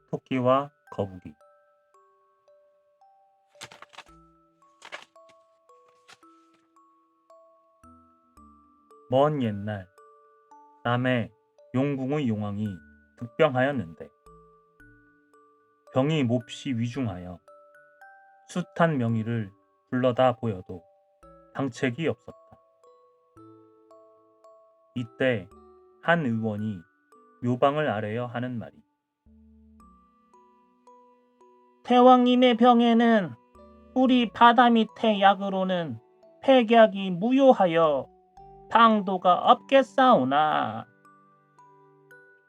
토끼와 거북이. 먼 옛날 남해 용궁의 용왕이 북병하였는데 병이 몹시 위중하여 숱한 명의를 불러다 보여도 방책이 없었다. 이때 한 의원이 묘방을 아뢰어 하는 말이, 대왕님의 병에는 우리 바다 밑의 약으로는 백약이 무효하여 방도가 없겠사오나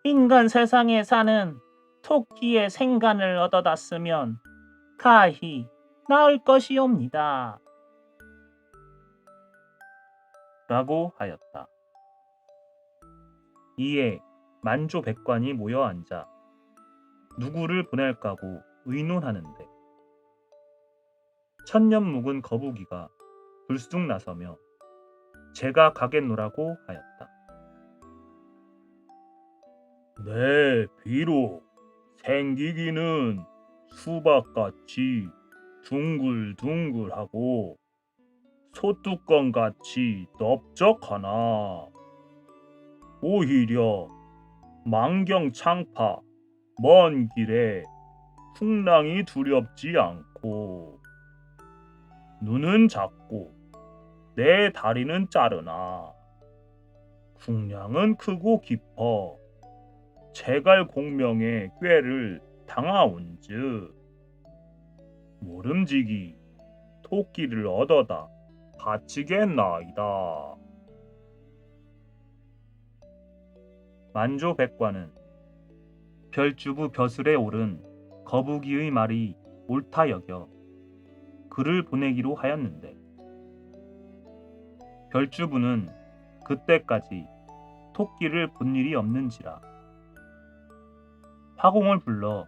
인간 세상에 사는 토끼의 생간을 얻어다 쓰면 가히 나을 것이옵니다. 라고 하였다. 이에 만조백관이 모여 앉아 누구를 보낼까고 의논하는데 천년 묵은 거북이가 불쑥 나서며 제가 가겠노라고 하였다. 네, 비록 생기기는 수박같이 둥글둥글하고 소뚜껑같이 넓적하나 오히려 만경창파 먼 길에 풍랑이 두렵지 않고 눈은 작고 내 다리는 짜르나 풍량은 크고 깊어 제갈 공명의 꾀를 당하온즉 모름지기 토끼를 얻어다 바치겠나이다. 만조백관은 별주부 벼슬에 오른 거북이의 말이 옳다 여겨 그를 보내기로 하였는데 별주부는 그때까지 토끼를 본 일이 없는지라 화공을 불러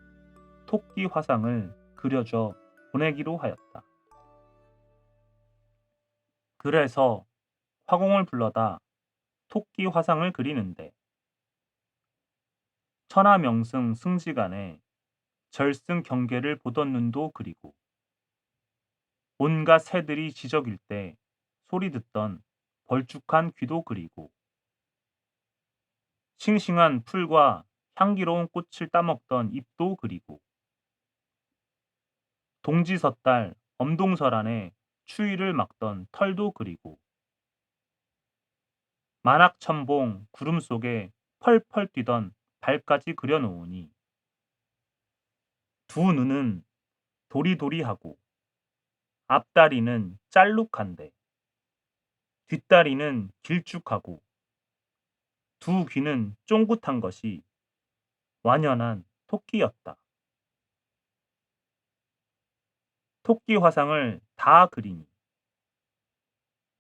토끼 화상을 그려줘 보내기로 하였다. 그래서 화공을 불러다 토끼 화상을 그리는데 천하명승 승지간에 절승 경계를 보던 눈도 그리고 온갖 새들이 지저길 때 소리 듣던 벌쭉한 귀도 그리고 싱싱한 풀과 향기로운 꽃을 따먹던 입도 그리고 동지섣달 엄동설 안에 추위를 막던 털도 그리고 만학천봉 구름 속에 펄펄 뛰던 발까지 그려놓으니 두 눈은 도리도리하고 앞다리는 짤룩한데 뒷다리는 길쭉하고 두 귀는 쫑긋한 것이 완연한 토끼였다. 토끼 화상을 다 그리니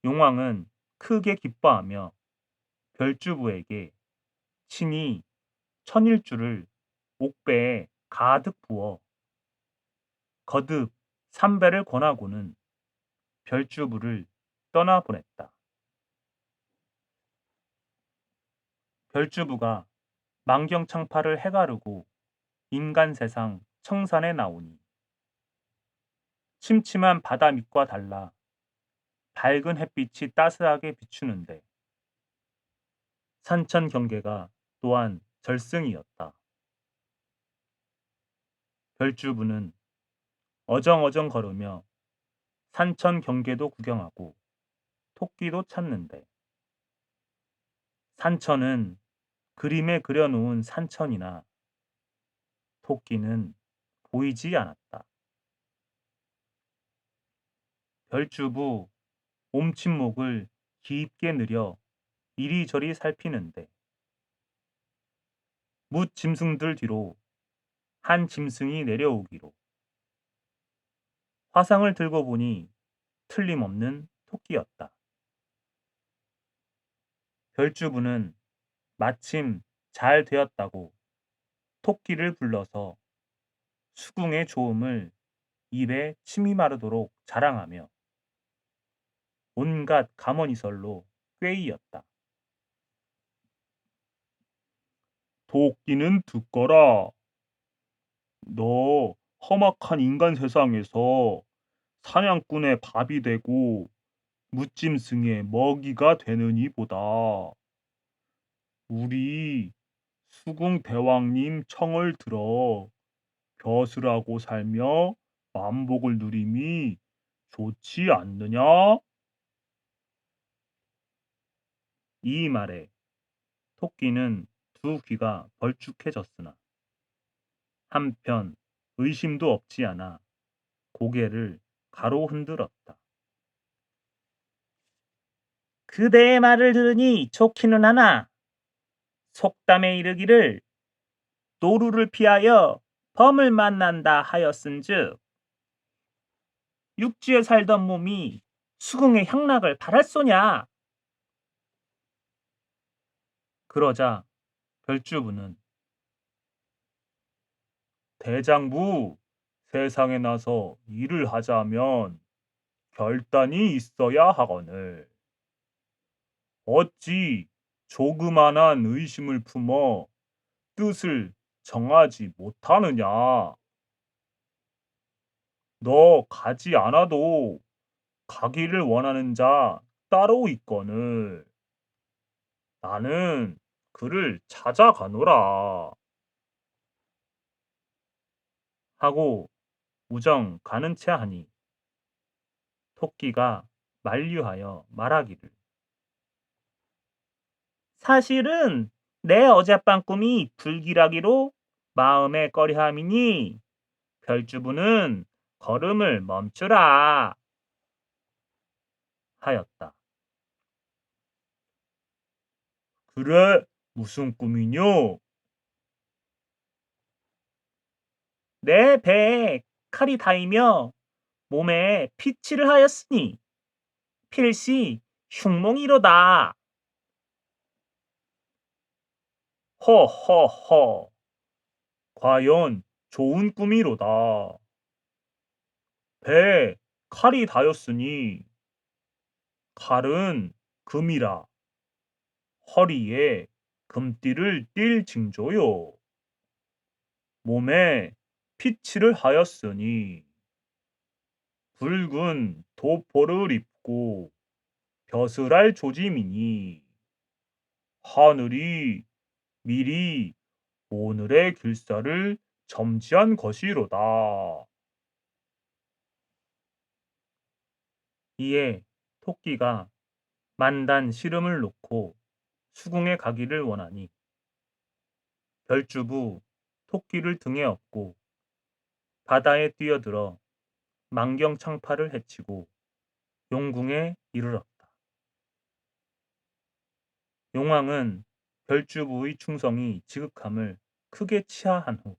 용왕은 크게 기뻐하며 별주부에게 친히 천일주를 옥배에 가득 부어 거듭 삼배를 권하고는 별주부를 떠나보냈다. 별주부가 만경창파를 해가르고 인간 세상 청산에 나오니 침침한 바다 밑과 달라 밝은 햇빛이 따스하게 비추는데 산천 경계가 또한 절승이었다. 별주부는 어정어정 걸으며 산천 경계도 구경하고 토끼도 찾는데 산천은 그림에 그려놓은 산천이나 토끼는 보이지 않았다. 별주부 옴침목을 깊게 늘여 이리저리 살피는데 뭇 짐승들 뒤로 한 짐승이 내려오기로 화상을 들고 보니 틀림없는 토끼였다. 별주부는 마침 잘 되었다고 토끼를 불러서 수궁의 좋음을 입에 침이 마르도록 자랑하며 온갖 감언이설로 꾀이었다. 토끼는 듣거라. 너 험악한 인간 세상에서 사냥꾼의 밥이 되고 무짐승의 먹이가 되느니보다 우리 수궁 대왕님 청을 들어 벼슬하고 살며 만복을 누림이 좋지 않느냐? 이 말에 토끼는 두 귀가 벌쭉해졌으나 한편 의심도 없지 않아 고개를 가로 흔들었다. 그대의 말을 들으니 좋기는 하나 속담에 이르기를 노루를 피하여 범을 만난다 하였은즉 육지에 살던 몸이 수궁의 향락을 바랄 소냐. 그러자 별주부는 대장부, 세상에 나서 일을 하자면 결단이 있어야 하거늘 어찌 조그만한 의심을 품어 뜻을 정하지 못하느냐? 너 가지 않아도 가기를 원하는 자 따로 있거늘 나는 그를 찾아가노라 하고 우정 가는 체 하니 토끼가 만류하여 말하기를 사실은 내 어젯밤 꿈이 불길하기로 마음에 꺼려함이니 별주부는 걸음을 멈추라 하였다. 그래, 무슨 꿈이뇨? 내 배에 칼이 닿이며 몸에 피치를 하였으니 필시 흉몽이로다. 허허허, 과연 좋은 꿈이로다. 배에 칼이 닿였으니 칼은 금이라 허리에 금띠를 띌 징조요. 몸에 피치를 하였으니 붉은 도포를 입고 벼슬할 조짐이니 하늘이 미리 오늘의 길사를 점지한 것이로다. 이에 토끼가 만단 시름을 놓고 수궁에 가기를 원하니 별주부 토끼를 등에 업고 바다에 뛰어들어 만경창파를 해치고 용궁에 이르렀다. 용왕은 별주부의 충성이 지극함을 크게 치하한 후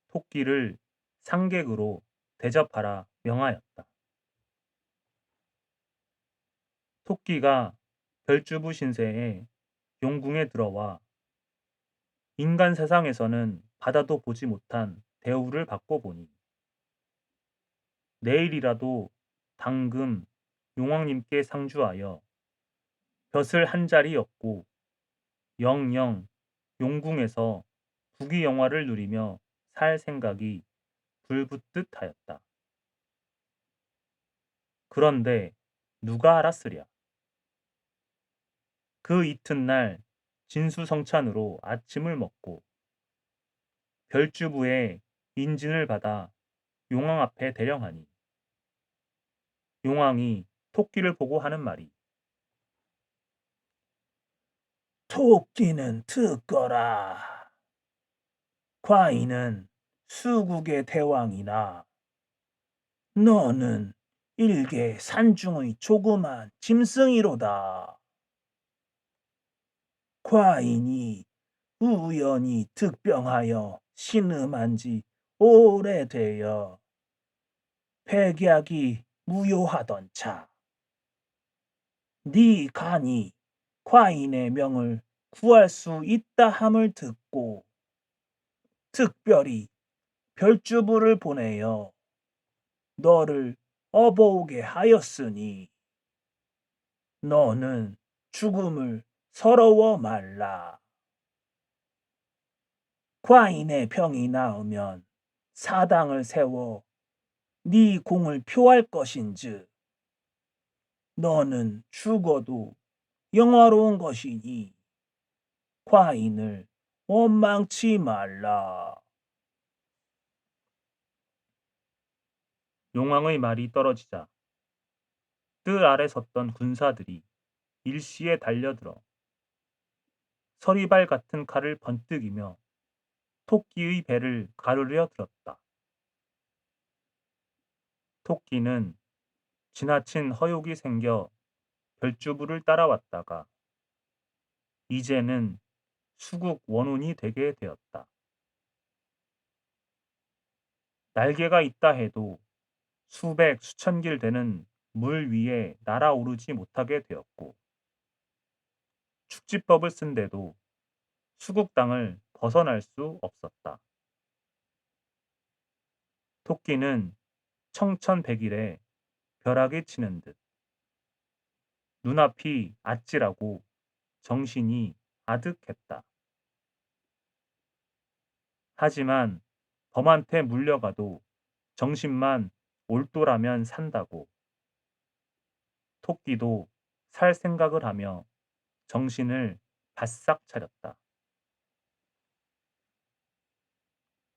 토끼를 상객으로 대접하라 명하였다. 토끼가 별주부 신세에 용궁에 들어와 인간 세상에서는 받아도 보지 못한 대우를 받고 보니 내일이라도 당금 용왕님께 상주하여 벼슬 한 자리 얻고 영영 용궁에서 부귀영화를 누리며 살 생각이 불붙듯 하였다. 그런데 누가 알았으랴. 그 이튿날 진수성찬으로 아침을 먹고 별주부의 인진을 받아 용왕 앞에 대령하니 용왕이 토끼를 보고 하는 말이 토끼는 듣거라. 과인은 수국의 대왕이나 너는 일개 산중의 조그만 짐승이로다. 과인이 우연히 득병하여 신음한 지 오래되어 백약이 무효하던 차. 네 간이 과인의 명을 구할 수 있다 함을 듣고 특별히 별주부를 보내어 너를 업어오게 하였으니 너는 죽음을 서러워 말라. 과인의 병이 나으면 사당을 세워 네 공을 표할 것인즉 너는 죽어도 영화로운 것이니 과인을 원망치 말라. 용왕의 말이 떨어지자 뜰 아래 섰던 군사들이 일시에 달려들어 서리발 같은 칼을 번뜩이며 토끼의 배를 가르려 들었다. 토끼는 지나친 허욕이 생겨 별주부를 따라왔다가 이제는 수국 원운이 되게 되었다. 날개가 있다 해도 수백 수천 길 되는 물 위에 날아오르지 못하게 되었고 축지법을 쓴데도 수국 땅을 벗어날 수 없었다. 토끼는 청천백일에 벼락이 치는 듯 눈앞이 아찔하고 정신이 아득했다. 하지만 범한테 물려가도 정신만 올도라면 산다고 토끼도 살 생각을 하며 정신을 바싹 차렸다.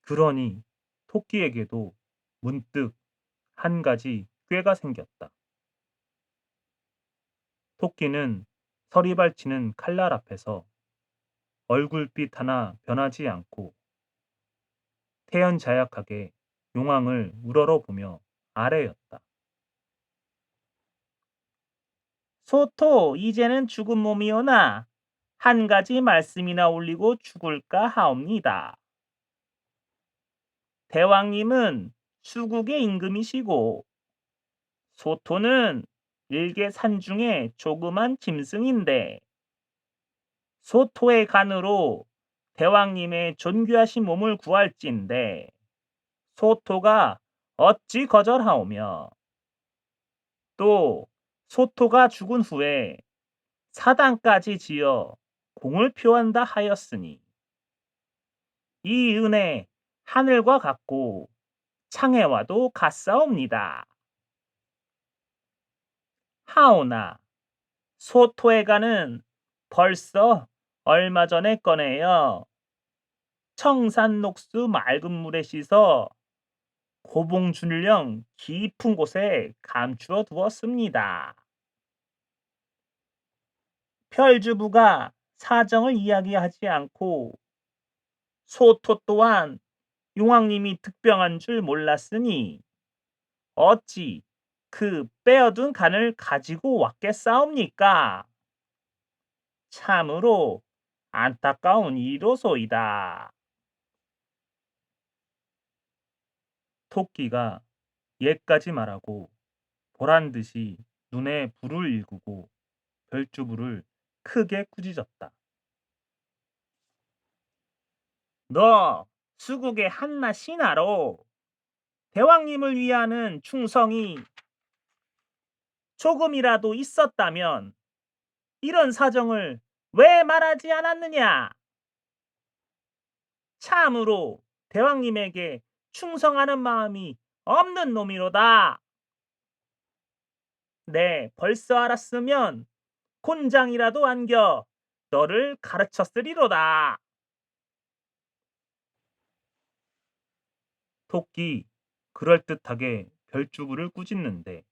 그러니 토끼에게도 문득 한 가지 꾀가 생겼다. 토끼는 서리발 치는 칼날 앞에서 얼굴빛 하나 변하지 않고 태연자약하게 용왕을 우러러보며 아래였다. 소토, 이제는 죽은 몸이오나 한 가지 말씀이나 올리고 죽을까 하옵니다. 대왕님은 수국의 임금이시고 소토는 일개 산중의 조그만 짐승인데 소토의 간으로 대왕님의 존귀하신 몸을 구할진대 소토가 어찌 거절하오며 또 소토가 죽은 후에 사당까지 지어 공을 표한다 하였으니 이 은혜 하늘과 같고 창해와도 같사옵니다. 하오나 소토의 간은 벌써 얼마 전에 꺼내어 청산녹수 맑은 물에 씻어 고봉준령 깊은 곳에 감추어 두었습니다. 별주부가 사정을 이야기하지 않고 소토 또한 용왕님이 득병한 줄 몰랐으니 어찌 그 빼어둔 간을 가지고 왔겠사옵니까? 참으로 안타까운 일이로소이다. 토끼가 옛까지 말하고 보란듯이 눈에 불을 일구고 별주부를 크게 꾸짖었다. 너 수국의 한낱 신하로 대왕님을 위하는 충성이 조금이라도 있었다면 이런 사정을 왜 말하지 않았느냐? 참으로 대왕님에게 충성하는 마음이 없는 놈이로다. 네, 벌써 알았으면 곤장이라도 안겨 너를 가르쳤으리로다. 토끼 그럴듯하게 별주부를 꾸짖는데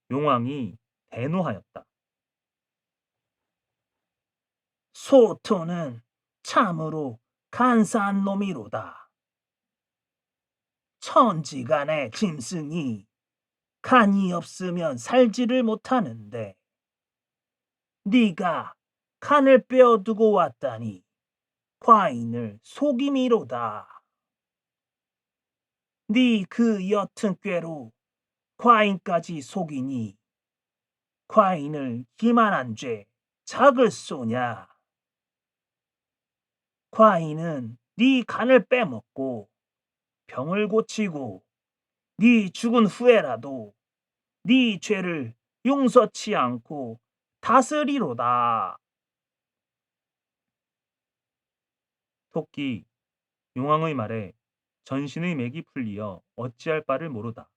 용왕이 대노하였다. 소토는 참으로 간사한 놈이로다. 천지간의 짐승이 간이 없으면 살지를 못하는데 네가 간을 빼어두고 왔다니 과인을 속임이로다. 네 그 옅은 꾀로 과인까지 속이니 과인을 기만한 죄 작을 쏘냐. 과인은 네 간을 빼먹고 병을 고치고 네 죽은 후에라도 네 죄를 용서치 않고 다스리로다. 토끼 용왕의 말에 전신의 맥이 풀리어 어찌할 바를 모르다.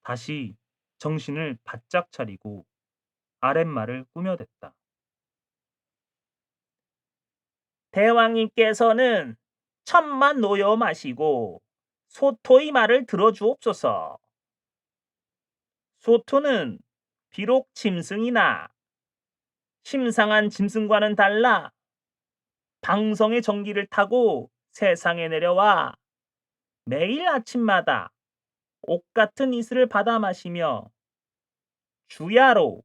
다시 정신을 바짝 차리고 아랫말을 꾸며댔다. 대왕님께서는 천만 놓여 마시고 소토의 말을 들어주옵소서. 소토는 비록 짐승이나 심상한 짐승과는 달라 방성의 전기를 타고 세상에 내려와 매일 아침마다 옥 같은 이슬을 받아 마시며 주야로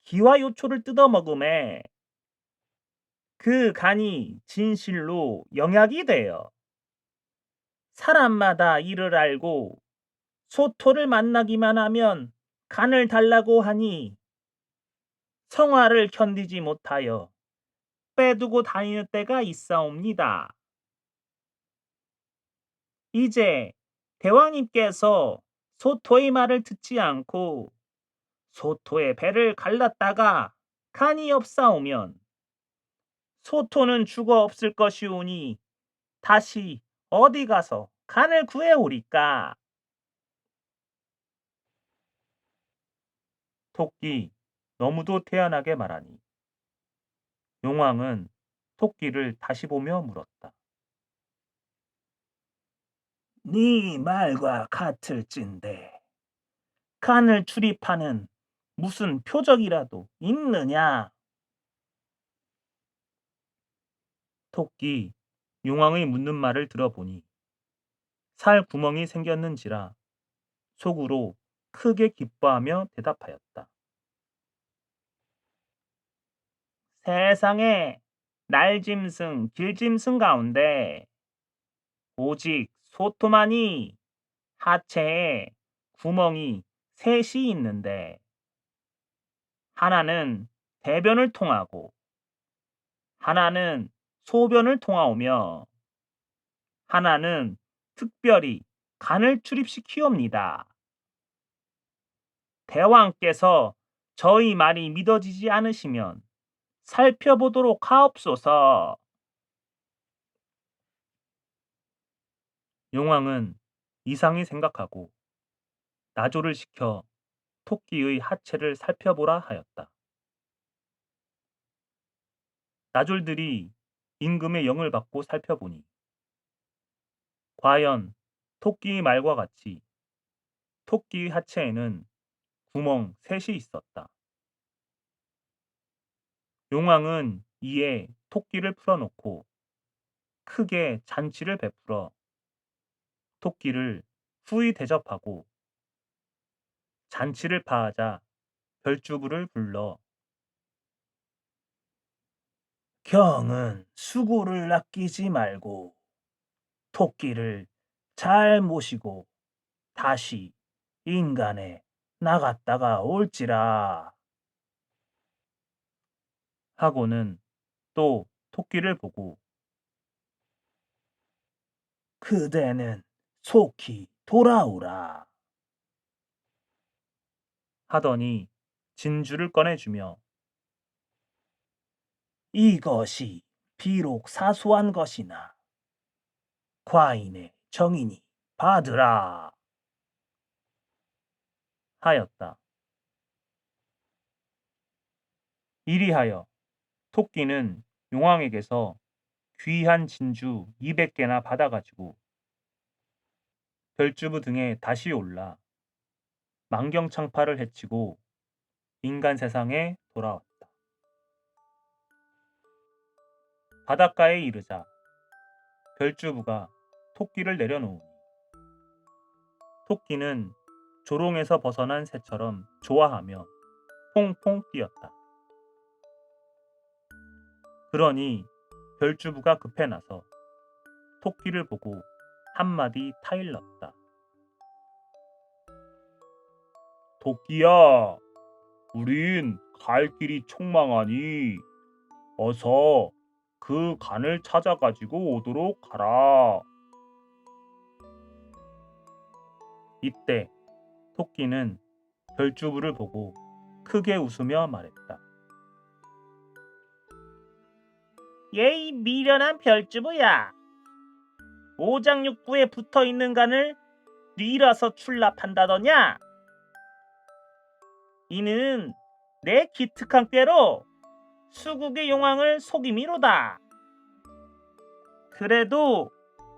기와요초를 뜯어 먹음에 그 간이 진실로 영약이 되어 사람마다 이를 알고 소토를 만나기만 하면 간을 달라고 하니 성화를 견디지 못하여 빼두고 다니는 때가 있사옵니다. 이제 대왕님께서 소토의 말을 듣지 않고 소토의 배를 갈랐다가 간이 없사오면 소토는 죽어 없을 것이오니 다시 어디 가서 간을 구해오리까? 토끼 너무도 태연하게 말하니 용왕은 토끼를 다시 보며 물었다. 네 말과 같을진데 간을 출입하는 무슨 표적이라도 있느냐? 토끼 용왕의 묻는 말을 들어보니 살 구멍이 생겼는지라 속으로 크게 기뻐하며 대답하였다. 세상에 날짐승, 길짐승 가운데 오직 소토만이 하체에 구멍이 셋이 있는데 하나는 대변을 통하고 하나는 소변을 통하오며 하나는 특별히 간을 출입시키옵니다. 대왕께서 저희 말이 믿어지지 않으시면 살펴보도록 하옵소서. 용왕은 이상히 생각하고 나조를 시켜 토끼의 하체를 살펴보라 하였다. 나졸들이 임금의 영을 받고 살펴보니 과연 토끼의 말과 같이 토끼의 하체에는 구멍 셋이 있었다. 용왕은 이에 토끼를 풀어놓고 크게 잔치를 베풀어 토끼를 후히 대접하고 잔치를 파하자 별주부를 불러 경은 수고를 아끼지 말고 토끼를 잘 모시고 다시 인간에 나갔다가 올지라. 하고는 또 토끼를 보고 그대는 속히 돌아오라. 하더니 진주를 꺼내주며 이것이 비록 사소한 것이나 과인의 정이니 받으라. 하였다. 이리하여 토끼는 용왕에게서 귀한 진주 200개나 받아가지고 별주부 등에 다시 올라 만경창파를 해치고 인간 세상에 돌아왔다. 바닷가에 이르자 별주부가 토끼를 내려놓으니 토끼는 조롱에서 벗어난 새처럼 좋아하며 퐁퐁 뛰었다. 그러니 별주부가 급해 나서 토끼를 보고 한마디 타일렀다. 토끼야, 우린 갈 길이 촉망하니 어서 그 간을 찾아가지고 오도록 하라. 이때 토끼는 별주부를 보고 크게 웃으며 말했다. 예의 미련한 별주부야. 오장육부에 붙어있는 간을 뉘러서 출납한다더냐? 이는 내 기특한 꾀로 수국의 용왕을 속임이로다. 그래도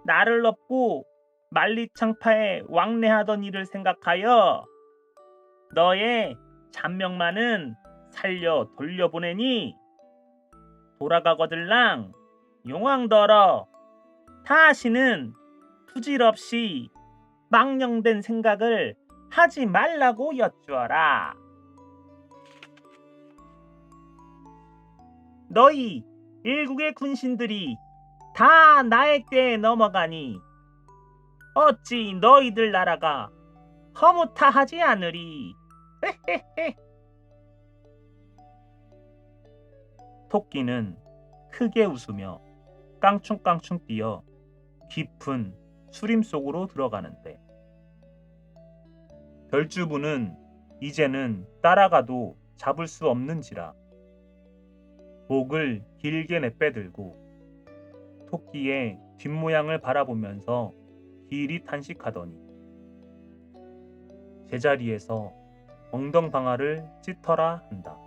나를 업고 만리창파에 왕래하던 일을 생각하여 너의 잔명만은 살려 돌려보내니 돌아가거들랑 용왕더러 다시는 부질없이 망령된 생각을 하지 말라고 여쭈어라. 너희 일국의 군신들이 다 나의 꾀에 넘어가니 어찌 너희들 나라가 허무타하지 않으리. 토끼는 크게 웃으며 깡충깡충 뛰어 깊은 수림 속으로 들어가는데 별주부는 이제는 따라가도 잡을 수 없는지라 목을 길게 내빼들고 토끼의 뒷모양을 바라보면서 길이 탄식하더니 제자리에서 엉덩방아를 찢더라 한다.